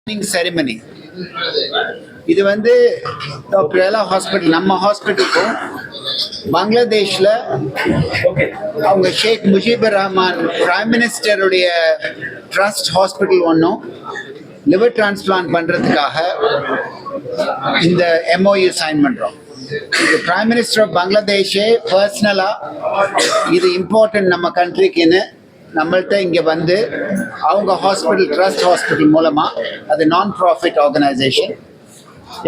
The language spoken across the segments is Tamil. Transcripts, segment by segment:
செரிமனி இது வந்து டாக்டர் எலா ஹாஸ்பிட்டல் நம்ம ஹாஸ்பிட்டலுக்கும் பங்களாதேஷில் அவங்க ஷேக் முஜிபுர் ரஹ்மான் பிரைம் மினிஸ்டருடைய ட்ரஸ்ட் ஹாஸ்பிட்டல் ஒன்றும் லிவர் டிரான்ஸ்பிளான்ட் பண்ணுறதுக்காக இந்த எம்ஓயு சைன் பண்ணுறோம். இது பிரைம் மினிஸ்டர் ஆஃப் பங்களாதேஷே பர்சனலாக இது இம்பார்ட்டன்ட் நம்ம கண்ட்ரிக்குன்னு நம்மள்கிட்ட இங்கே வந்து அவங்க ஹாஸ்பிட்டல் ட்ரஸ்ட் ஹாஸ்பிட்டல் மூலமாக அது நான் ப்ராஃபிட் ஆர்கனைசேஷன்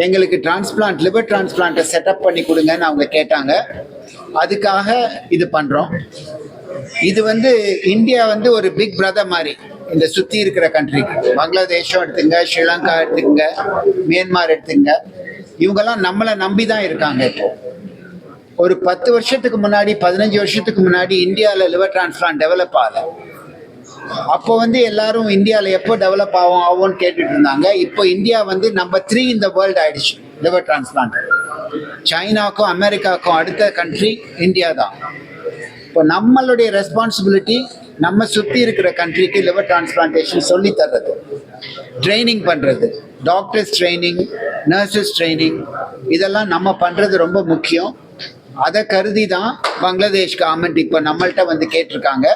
எங்களுக்கு டிரான்ஸ்பிளான்ட் லிவர் டிரான்ஸ்பிளான்ட்டை செட்டப் பண்ணி கொடுங்கன்னு அவங்க கேட்டாங்க. அதுக்காக இது பண்ணுறோம். இது வந்து இந்தியா வந்து ஒரு பிக் பிரதர் மாதிரி இந்த சுற்றி இருக்கிற கண்ட்ரிக்கு. பங்களாதேஷும் எடுத்துங்க, ஸ்ரீலங்கா எடுத்துங்க, மியான்மார் எடுத்துங்க, இவங்கெல்லாம் நம்மளை நம்பி தான் இருக்காங்க. இப்போ ஒரு 10 வருஷத்துக்கு முன்னாடி 15 வருஷத்துக்கு முன்னாடி இந்தியாவில் லிவர் டிரான்ஸ்பிளான்ட் டெவலப் ஆகலை. அப்போ வந்து எல்லாரும் இந்தியாவில் எப்போ டெவலப் ஆகும்னு கேட்டுட்டு இருந்தாங்க. இப்போ இந்தியா வந்து நம்பர் 3 இந்த வேர்ல்டு ஆயிடுச்சு லிவர் டிரான்ஸ்பிளான்ட். சைனாக்கும் அமெரிக்காவுக்கும் அடுத்த கண்ட்ரி இந்தியா தான். இப்போ நம்மளுடைய ரெஸ்பான்சிபிலிட்டி நம்ம சுற்றி இருக்கிற கண்ட்ரிக்கு லிவர் டிரான்ஸ்பிளான்டேஷன் சொல்லி தர்றது, ட்ரைனிங் பண்ணுறது, டாக்டர்ஸ் ட்ரைனிங், நர்சஸ் ட்ரைனிங், இதெல்லாம் நம்ம பண்ணுறது ரொம்ப முக்கியம். அதை கருதி தான் பங்களாதேஷ் கவர்மெண்ட் இப்போ நம்மள்கிட்ட வந்து கேட்டிருக்காங்க.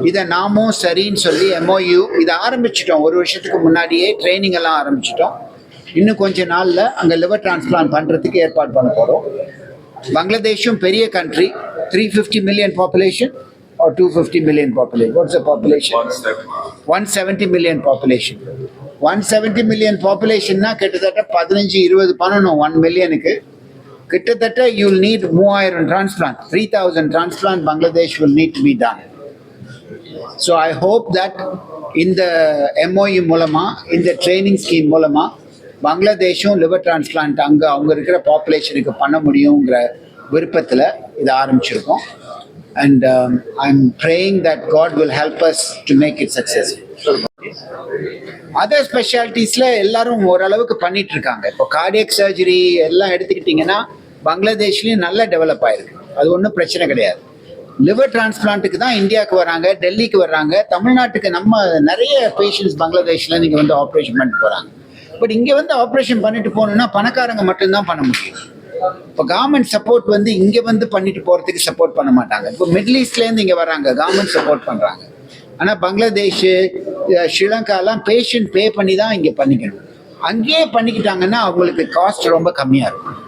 இதை நாமும் சரின்னு சொல்லி எம்ஓயு இதை ஆரம்பிச்சிட்டோம். 1 வருஷத்துக்கு முன்னாடியே ட்ரைனிங் எல்லாம் ஆரம்பிச்சிட்டோம். இன்னும் கொஞ்ச நாளில் அங்கே லிவர் டிரான்ஸ்பிளான்ட் பண்ணுறதுக்கு ஏற்பாடு பண்ண போகிறோம். பங்களாதேஷும் பெரிய country, 350 million population or 250 million population. What's the population? 170 million population. 170 million populationனா கிட்டத்தட்ட 15-20 பண்ணணும் 1 மில்லியனுக்கு. கிட்டத்தட்ட you'll need 3000 transplant, 3000 transplant Bangladesh will need to be done. So I hope that இந்த MOU மூலமா, இந்த ட்ரைனிங் ஸ்கீம் மூலமா பங்களாதேஷும் லிவர் டிரான்ஸ்பிளான்ட் அங்கே அவங்க இருக்கிற பாப்புலேஷனுக்கு பண்ண முடியுங்கிற விருப்பத்தில் இதை ஆரம்பிச்சிருக்கோம். And I'm praying that God will help us to make it successful. Other ஸ்பெஷாலிட்டிஸில் எல்லாரும் ஓரளவுக்கு பண்ணிட்டு இருக்காங்க. இப்போ கார்டியக் சர்ஜரி எல்லாம் எடுத்துக்கிட்டிங்கன்னா பங்களாதேஷ்லேயும் நல்லா டெவலப் ஆயிருக்கு. அது ஒன்றும் பிரச்சனை கிடையாது. லிவர் டிரான்ஸ்பிளான்ட்டுக்கு தான் இந்தியாவுக்கு வராங்க, டெல்லிக்கு வர்றாங்க. தமிழ்நாட்டுக்கு நம்ம நிறைய பேஷண்ட்ஸ் பங்களாதேஷில் நீங்கள் வந்து ஆப்ரேஷன் பண்ணிட்டு போகிறாங்க. பட் இங்கே வந்து ஆப்ரேஷன் பண்ணிட்டு போகணுன்னா பணக்காரங்க மட்டும்தான் பண்ண முடியும். இப்போ கவர்மெண்ட் சப்போர்ட் வந்து இங்கே வந்து பண்ணிட்டு போகிறதுக்கு சப்போர்ட் பண்ண மாட்டாங்க. இப்போ மிடில் ஈஸ்ட்லேருந்து இங்கே வராங்க, கவர்மெண்ட் சப்போர்ட் பண்ணுறாங்க. ஆனால் பங்களாதேஷ், ஸ்ரீலங்காலாம் பேஷண்ட் பே பண்ணி தான் இங்கே பண்ணிக்கணும். அங்கேயே பண்ணிக்கிட்டாங்கன்னா அவங்களுக்கு காஸ்ட் ரொம்ப கம்மியாக இருக்கும்.